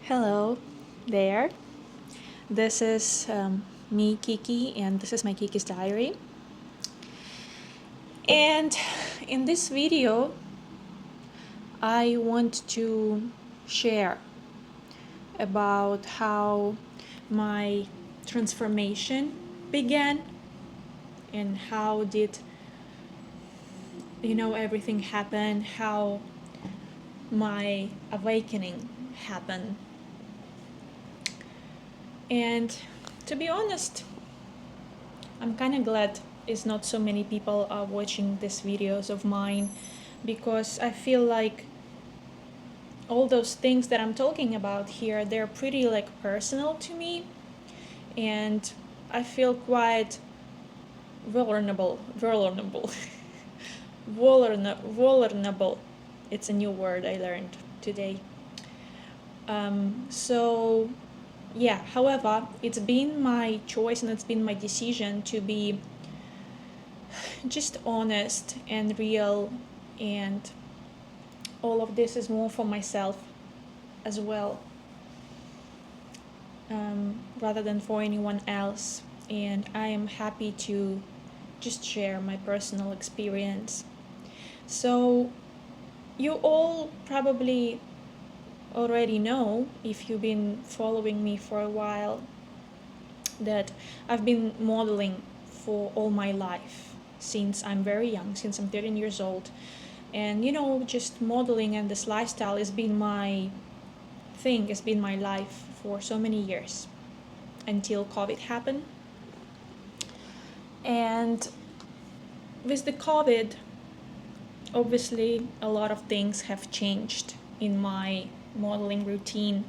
Hello there. This is me, Kiki, and this is my Kiki's Diary. And in this video, I want to share about how my transformation began and how did everything happen, how my awakening happened. And to be honest, I'm kind of glad it's not so many people are watching these videos of mine, because I feel like all those things that I'm talking about here, they're pretty personal to me, and I feel quite vulnerable. Vulnerable. It's a new word I learned today. So yeah, however, it's been my choice and it's been my decision to be just honest and real, and all of this is more for myself as well, rather than for anyone else. And I am happy to just share my personal experience. So you all probably already know, if you've been following me for a while, that I've been modeling for all my life, since I'm very young, since I'm 13 years old. And just modeling and this lifestyle has been my thing, has been my life for so many years, until COVID happened. And with the COVID, obviously a lot of things have changed in my modeling routine.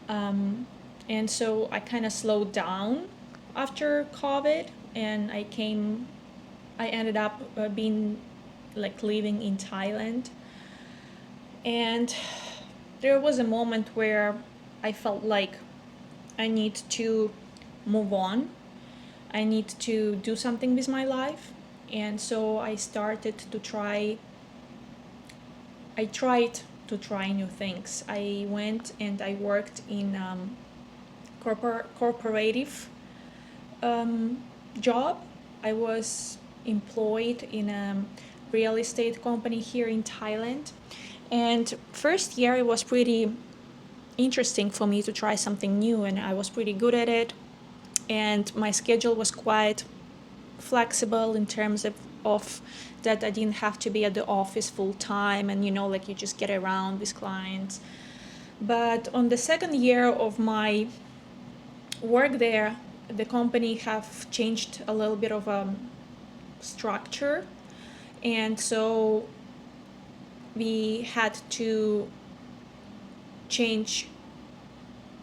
And so I kind of slowed down after COVID, and I ended up being living in Thailand. And there was a moment where I felt like I need to move on. I need to do something with my life. And so I tried to try new things. I went and I worked in corporative job. I was employed in a real estate company here in Thailand. And first year it was pretty interesting for me to try something new, and I was pretty good at it. And my schedule was quite flexible in terms of that I didn't have to be at the office full time, and you just get around with clients. But on the second year of my work there, the company have changed a little bit of structure, and so we had to change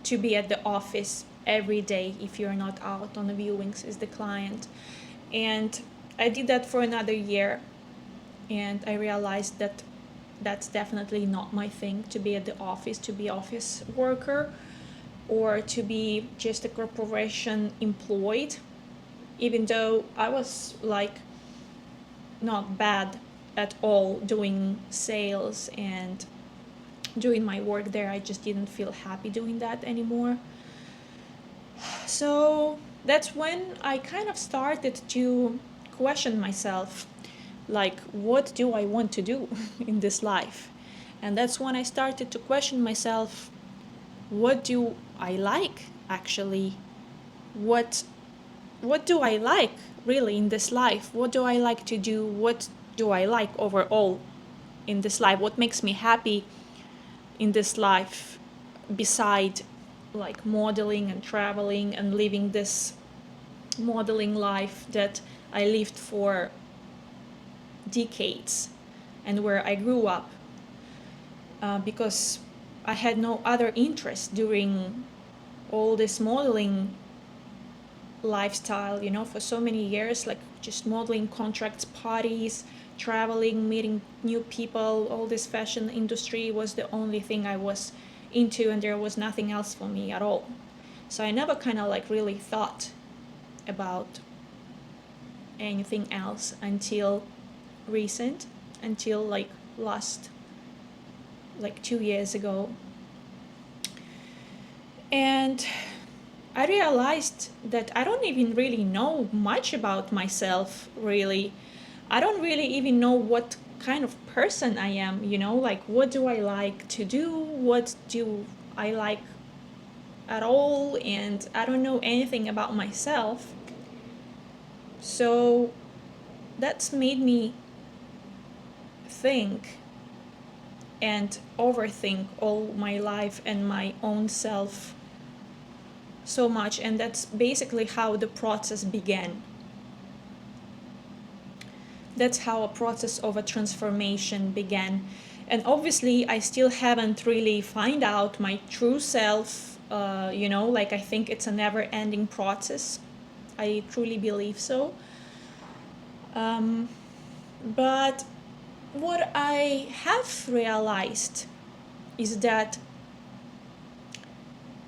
to be at the office every day if you're not out on the viewings as the client. And I did that for another year, and I realized that that's definitely not my thing, to be at the office, to be office worker, or to be just a corporation employed, even though I was not bad at all doing sales and doing my work there. I just didn't feel happy doing that anymore. So that's when I kind of started to question myself, what do I want to do in this life? And that's when I started to question myself, what do I like actually? What do I like really in this life? What do I like to do? What do I like overall in this life? What makes me happy in this life, beside modeling and traveling and living this modeling life that I lived for decades and where I grew up, because I had no other interest during all this modeling lifestyle, for so many years, just modeling contracts, parties, traveling, meeting new people. All this fashion industry was the only thing I was into, and there was nothing else for me at all. So I never kind of really thought about anything else until last 2 years ago. And I realized that I don't even really know much about myself, really. I don't really even know what kind of person I am, like what do I like to do? What do I like at all? And I don't know anything about myself. So that's made me think and overthink all my life and my own self so much. And that's basically how the process began. That's how a process of a transformation began. And obviously I still haven't really find out my true self. Like I think it's a never ending process. I truly believe so. But what I have realized is that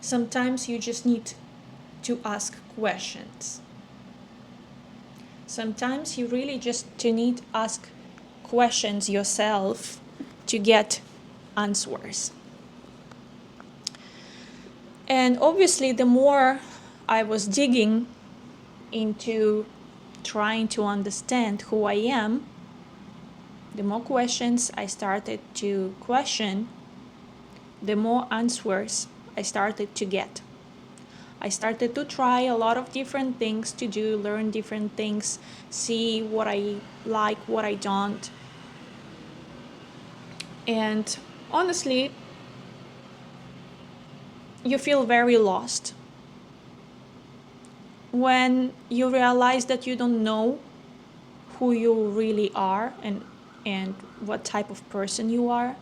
sometimes you just need to ask questions. Sometimes you really just need to ask questions yourself to get answers. And obviously, the more I was digging into trying to understand who I am, the more questions I started to question, the more answers I started to get. I started to try a lot of different things to do, learn different things, see what I like, what I don't. And honestly, you feel very lost when you realize that you don't know who you really are and what type of person you are.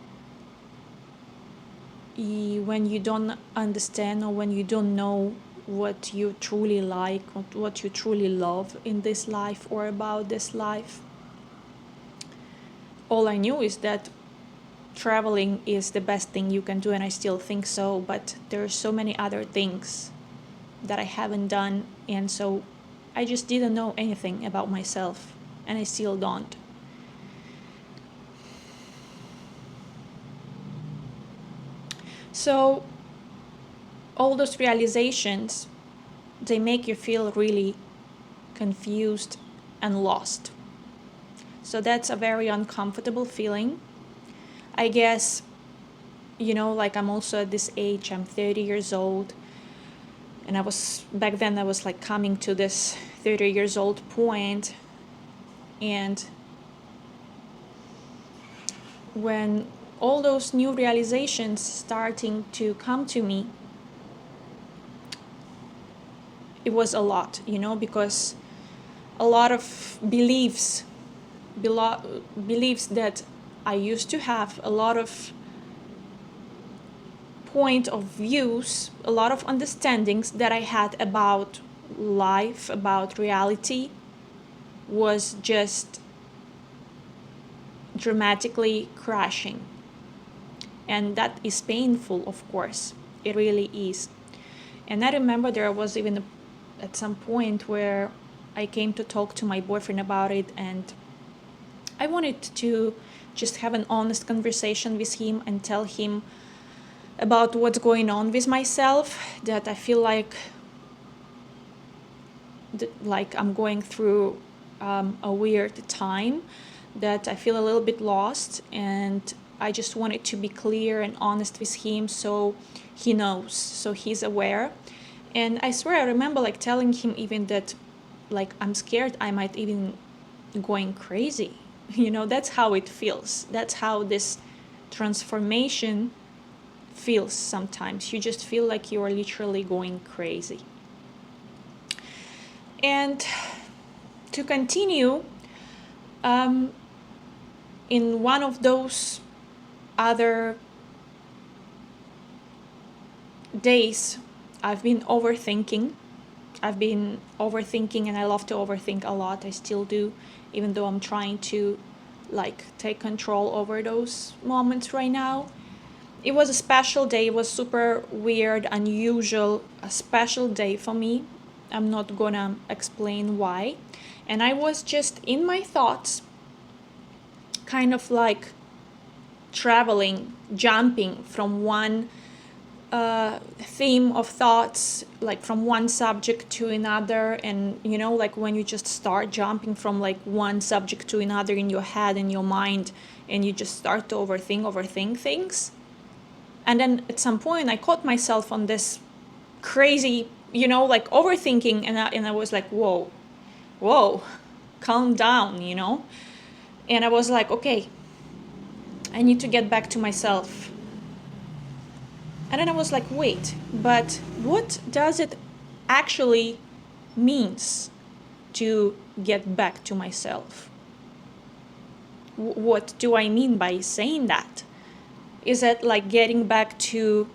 When you don't understand or when you don't know what you truly like, what you truly love in this life or about this life. All I knew is that traveling is the best thing you can do, and I still think so, but there are so many other things that I haven't done, and so I just didn't know anything about myself, and I still don't. So all those realizations, they make you feel really confused and lost. So that's a very uncomfortable feeling. I guess, like I'm also at this age, I'm 30 years old. And back then I was like coming to this 30 years old point. And when all those new realizations starting to come to me, it was a lot, because a lot of beliefs that I used to have, a lot of point of views, a lot of understandings that I had about life, about reality, was just dramatically crashing. And that is painful, of course. It really is. And I remember there was even at some point where I came to talk to my boyfriend about it, and I wanted to just have an honest conversation with him and tell him about what's going on with myself, that I feel like I'm going through a weird time, that I feel a little bit lost, and I just wanted to be clear and honest with him so he knows, so he's aware. And I swear I remember telling him even that I'm scared I might even going crazy. That's how it feels. That's how this transformation feels sometimes. You just feel like you are literally going crazy. And to continue, in one of those other days, I've been overthinking, and I love to overthink a lot. I still do, even though I'm trying to take control over those moments right now. It was a special day. It was super weird, unusual, a special day for me. I'm not gonna explain why. And I was just in my thoughts, kind of traveling, jumping from one theme of thoughts, like from one subject to another, and like when you just start jumping from like one subject to another in your head and your mind, and you just start to overthink things. And then at some point I caught myself on this crazy, like overthinking, and I was like, whoa, calm down, and I was like, okay, I need to get back to myself. And then I was like, wait, but what does it actually means to get back to myself? What do I mean by saying that? Is it like getting back to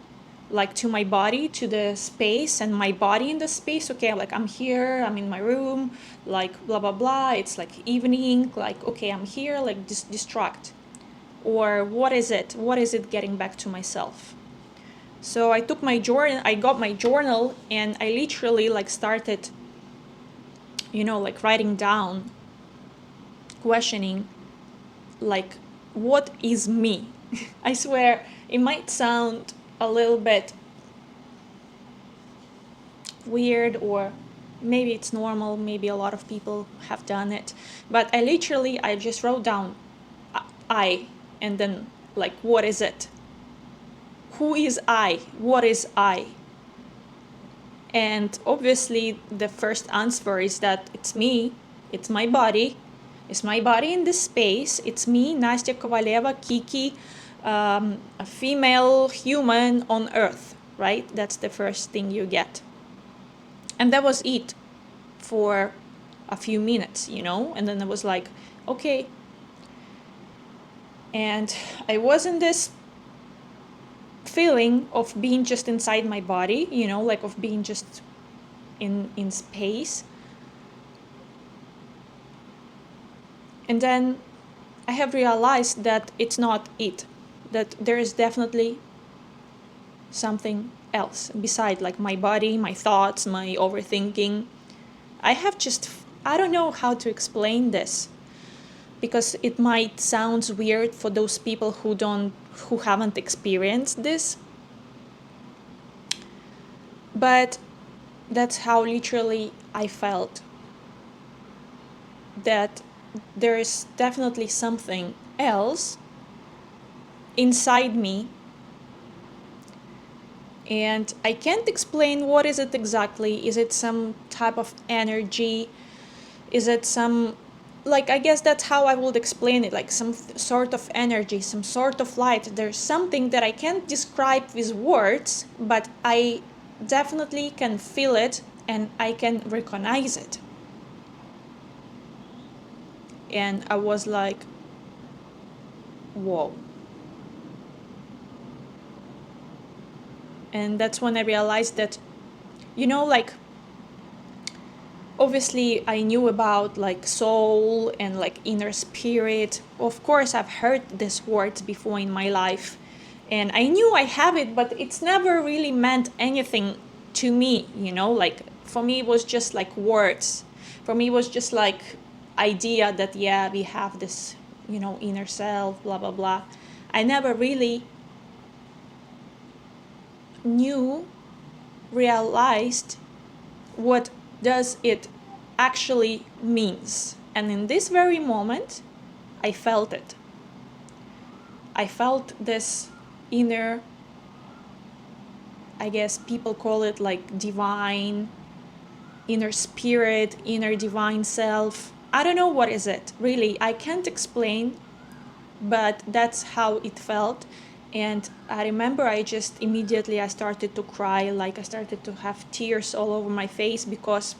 my body, to the space, and my body in the space? Okay, like I'm here, I'm in my room, like blah blah blah, it's like evening, like okay, I'm here, like distract. Or what is it getting back to myself? So I got my journal, and I literally like started like writing down, questioning, like, what is me? I swear it might sound a little bit weird, or maybe it's normal, maybe a lot of people have done it, but I just wrote down I, and then like, what is it? Who is I? What is I? And obviously the first answer is that it's me, it's my body in this space, it's me, Nastya Kovaleva, Kiki, a female human on earth, right? That's the first thing you get. And that was it for a few minutes, and then I was like, okay. And I was in this feeling of being just inside my body, like of being just in space. And then I have realized that it's not it, that there is definitely something else beside like my body, my thoughts, my overthinking. I don't know how to explain this, because it might sound weird for those people who haven't experienced this. But that's how literally I felt, that there is definitely something else inside me, and I can't explain what is it exactly. Is it some type of energy? Is it some, like, I guess that's how I would explain it, like some sort of energy, some sort of light. There's something that I can't describe with words, but I definitely can feel it and I can recognize it. And I was like, whoa. And that's when I realized that, like, obviously I knew about like soul and like inner spirit. Of course, I've heard these words before in my life, and I knew I have it, but it's never really meant anything to me, like for me it was just like words. For me it was just like idea that, yeah, we have this, inner self, blah blah blah. I never really realized what does it actually means. And in this very moment I felt it. I felt this inner, I guess people call it like divine, inner spirit, inner divine self. I don't know what is it, really. I can't explain, but that's how it felt. And I remember I started to cry, like I started to have tears all over my face, because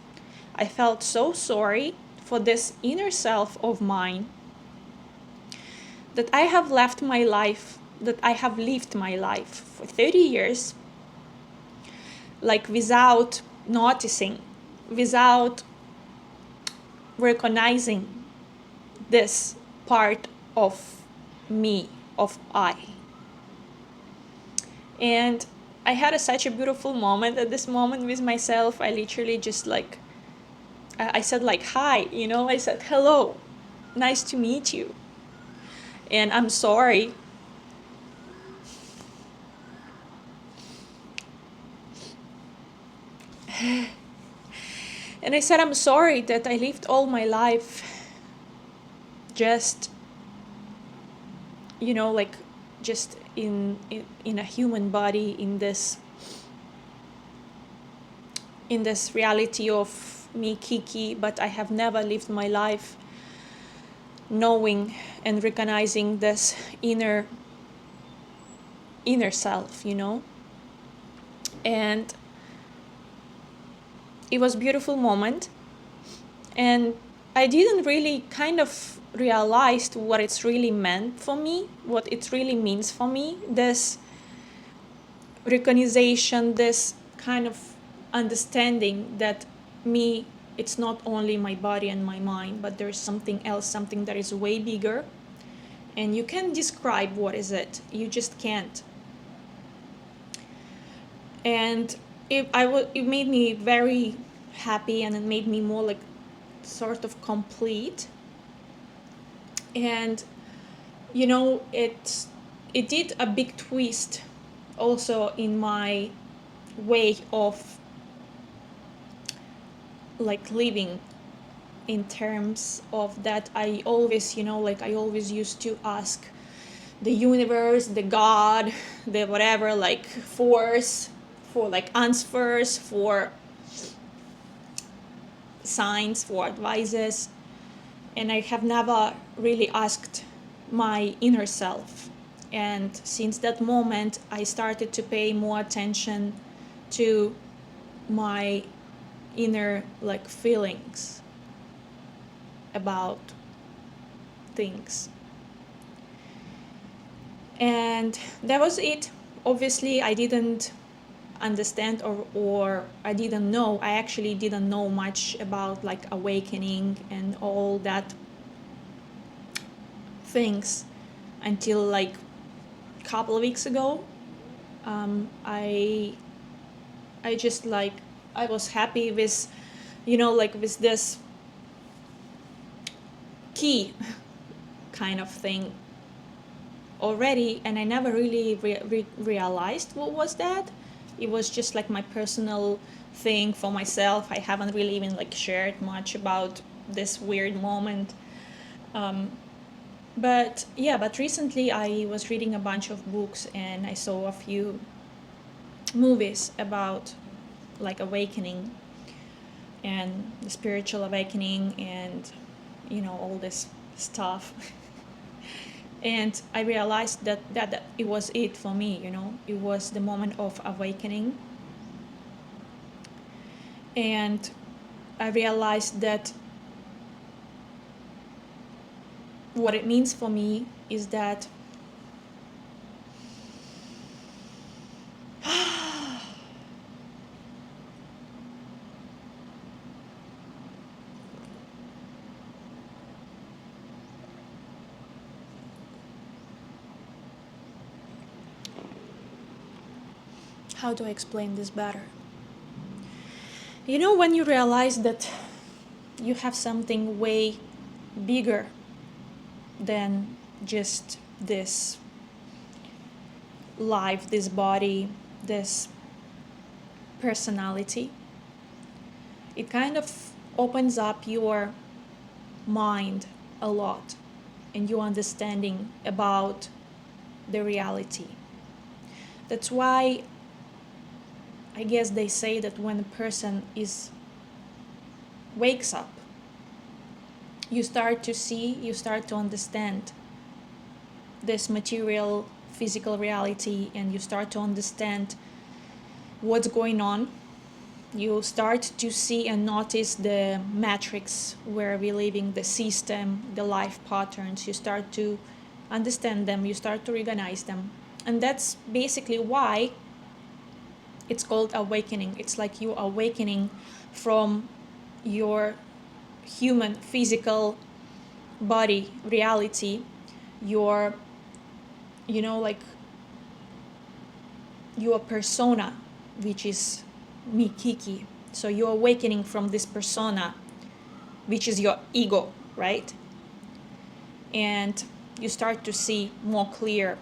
I felt so sorry for this inner self of mine, that I have lived my life for 30 years, like without noticing, without recognizing this part of me, of I. And I had such a beautiful moment at this moment with myself. I literally just like, I said like, hi, I said, hello, nice to meet you. And I'm sorry And I said, I'm sorry that I lived all my life just, like just in a human body, in this reality of me, Kiki, but I have never lived my life knowing and recognizing this inner self, And it was a beautiful moment, and I didn't really kind of realize what it's really meant for me, what it really means for me, this recognition, this kind of understanding that me, it's not only my body and my mind, but there's something else, something that is way bigger, and you can't describe what is it, you just can't. And it made me very happy, and it made me more like sort of complete. And it did a big twist also in my way of like living, in terms of that I always I always used to ask the universe, the God, the whatever, like force, for like answers, for signs, for advices, and I have never really asked my inner self. And since that moment, I started to pay more attention to my inner like feelings about things. And that was it. Obviously, I didn't understand or I didn't know. I actually didn't know much about like awakening and all that things until like a couple of weeks ago. I just like I was happy with like with this key kind of thing already, and I never really realized what was that. It was just like my personal thing for myself. I haven't really even like shared much about this weird moment. But recently I was reading a bunch of books, and I saw a few movies about like awakening and the spiritual awakening and all this stuff. And I realized that it was it for me. It was the moment of awakening. And I realized that what it means for me is that how do I explain this better? When you realize that you have something way bigger than just this life, this body, this personality, it kind of opens up your mind a lot and your understanding about the reality. That's why I guess they say that when a person wakes up, you start to understand this material, physical reality, and you start to understand what's going on. You start to see and notice the matrix where we're living, the system, the life patterns. You start to understand them, you start to recognize them. And that's basically why it's called awakening. It's like you awakening from your human physical body reality, your like your persona, which is me, Kiki. So you're awakening from this persona, which is your ego, right? And you start to see more clear,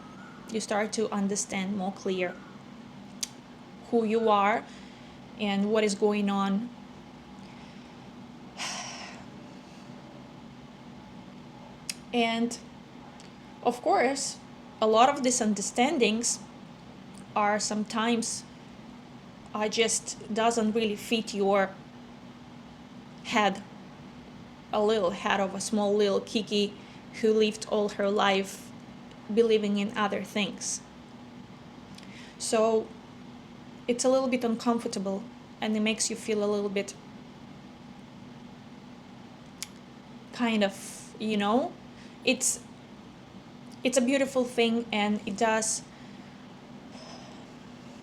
you start to understand more clear who you are and what is going on. And of course, a lot of these understandings are sometimes just doesn't really fit your head, a little head of a small little Kiki who lived all her life believing in other things. So it's a little bit uncomfortable, and it makes you feel a little bit kind of, it's a beautiful thing, and it does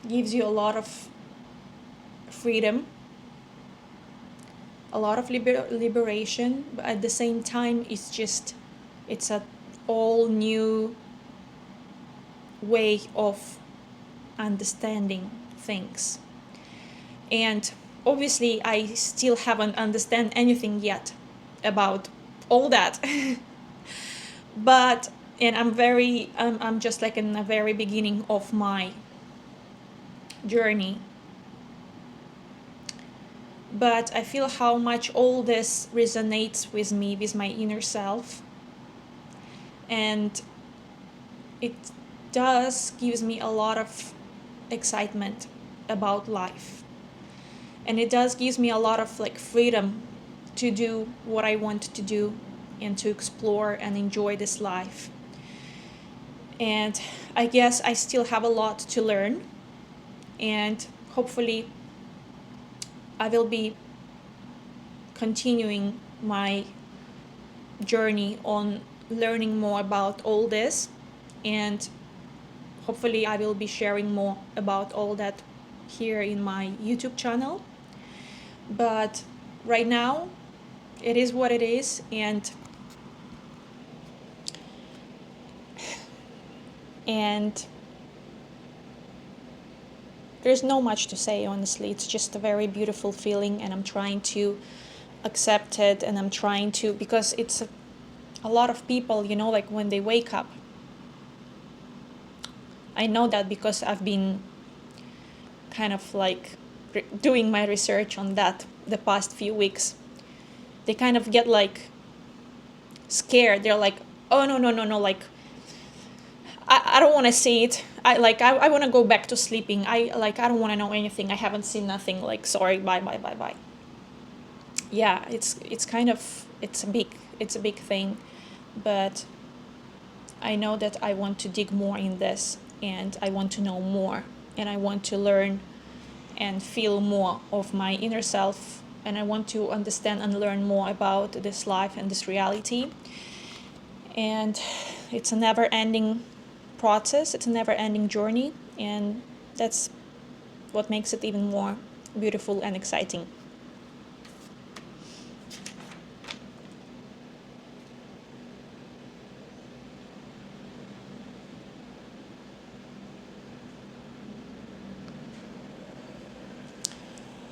gives you a lot of freedom, a lot of liberation, but at the same time it's a all new way of understanding things. And obviously I still haven't understand anything yet about all that. But and I'm just like in the very beginning of my journey. But I feel how much all this resonates with me, with my inner self. And it does gives me a lot of excitement about life. And it does gives me a lot of like freedom to do what I want to do and to explore and enjoy this life. And I guess I still have a lot to learn, and hopefully I will be continuing my journey on learning more about all this, and hopefully I will be sharing more about all that here in my YouTube channel. But right now it is what it is, and there's no much to say, honestly. It's just a very beautiful feeling, and I'm trying to accept it, and I'm trying to, because it's a lot of people, like when they wake up, I know that because I've been kind of like doing my research on that the past few weeks, they kind of get like scared. They're like, oh no, like I don't want to see it. I want to go back to sleeping. I don't want to know anything. I haven't seen nothing. Like, sorry, bye. Yeah, it's kind of it's a big thing, but I know that I want to dig more in this, and I want to know more, and I want to learn and feel more of my inner self, and I want to understand and learn more about this life and this reality. And it's a never-ending process, it's a never-ending journey, and that's what makes it even more beautiful and exciting.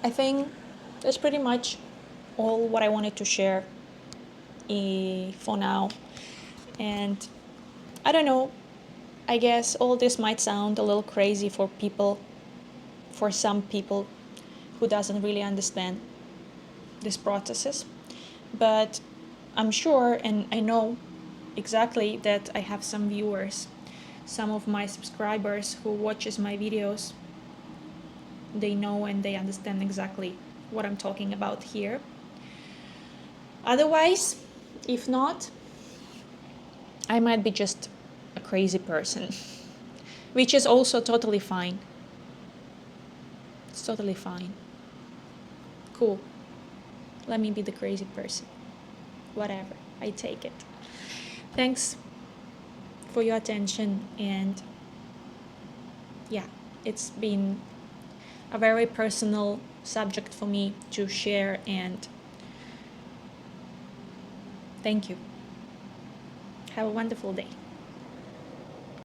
I think that's pretty much all what I wanted to share for now. And I don't know, I guess all this might sound a little crazy for some people who doesn't really understand these processes. But I'm sure, and I know exactly that I have some viewers, some of my subscribers who watches my videos. They know and they understand exactly what I'm talking about here. Otherwise, if not, I might be just a crazy person, which is also totally fine. It's totally fine. Cool. Let me be the crazy person. Whatever. I take it. Thanks for your attention, and yeah, it's been a very personal subject for me to share, and thank you. Have a wonderful day.